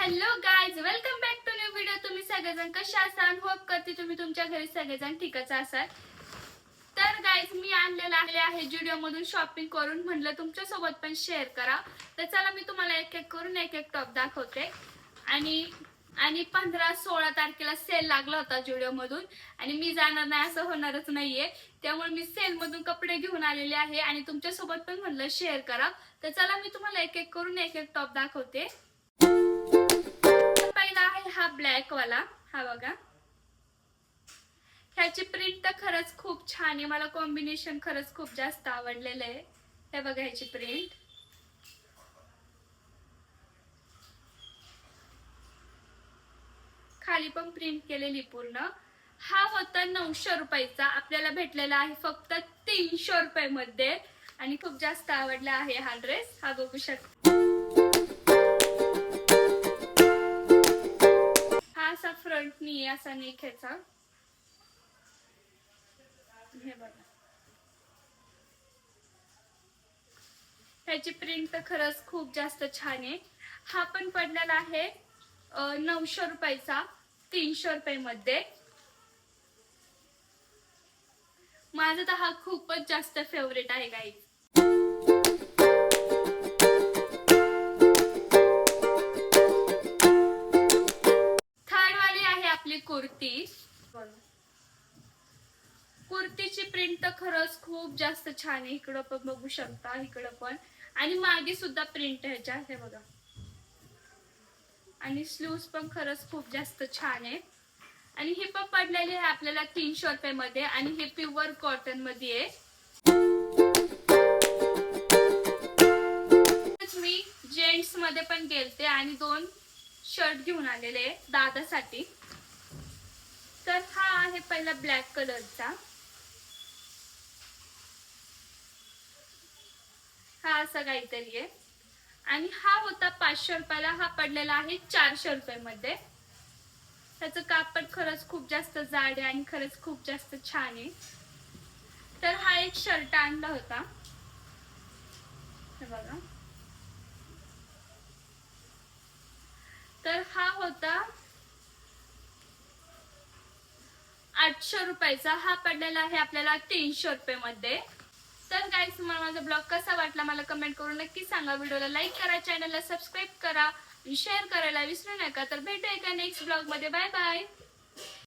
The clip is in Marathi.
Hello guys, welcome back to new video. तुम्ही सगळेजण कशा असाल? होप करते तुम्ही तुमच्या घरी सगळेजण ठीकच असाल। तर गाईज, मी आणलेला आहे जुडिओ मधून शॉपिंग करून, म्हणलं तुमच्या सोबत पण शेअर करा। तर चला मी तुम्हाला एक एक करून एक एक टॉप दाखवते। आणि 15-16 तारखेला सेल लागला होता जुडिओ मधून, आणि मी जाणार नाही असं होणारच नाहीये। त्यामुळे मी सेल मधून कपडे घेऊन आलेले आहे आणि तुमच्या सोबत पण म्हणलं शेअर करा। तर चला मी तुम्हाला एक एक करून एक एक टॉप दाखवते। पहिला आहे हा ब्लॅक वाला, हा बघा। ह्याची प्रिंट तर खरंच खूप छान आहे, मला कॉम्बिनेशन खरंच खूप जास्त आवडलेलं आहे। हे बघा ह्याची प्रिंट, खाली पण प्रिंट केलेली पूर्ण। हा होता 900 रुपयाचा, आपल्याला भेटलेला आहे फक्त 300 रुपयामध्ये, आणि खूप जास्त आवडला आहे हा ड्रेस। हा बघू शकता, हा असा फ्रंट नी असा नेक ह्याचा, हे बघा। ह्याची प्रिंट तर खरंच खूप जास्त छान आहे। हा पण पडलेला आहे 900 रुपयाचा 300 रुपयामध्ये। माझा तर हा खूपच जास्त फेवरेट आहे गाईज। थर्ड वाली आहे आपली कुर्ती। कुर्तीची प्रिंट तर खरंच खूप जास्त छान आहे, इकडं पण बघू शकता, इकडं पण, आणि मागे सुद्धा प्रिंट ह्याच्या, हे बघा। आणि स्लीव्स पण खरंच खूप जास्त छान आहे, आणि हे पण पडलेले आहे आपल्याला 300 रुपयामध्ये, आणि हे प्युअर कॉटन मध्ये आहे। मी जेंट्स मध्ये पण गेलते आणि 2 शर्ट घेऊन आलेले दादासाठी। तर हा आहे पहिला ब्लॅक कलरचा, हा असा काहीतरी आहे, आणि हा होता 500 रुपयाला, हा पडलेला आहे 400 रुपयामध्ये। त्याचं कापड खरंच खूप जास्त जाड आहे आणि खरंच खूप जास्त छान आहे। तर हा एक शर्ट आणला होता, हे बघा। तर हा होता 800 रुपयाचा, हा पडलेला आहे आपल्याला 300 रुपयामध्ये। तर गाईस, तुम्हाला माझा ब्लॉग कसा वाटला मला कमेंट करून नक्की सांगा। व्हिडिओला लाईक करा, चॅनलला सबस्क्राईब करा, शेअर करायला विसरू नका। तर भेटूया एका नेक्स्ट ब्लॉग मध्ये, बाय बाय।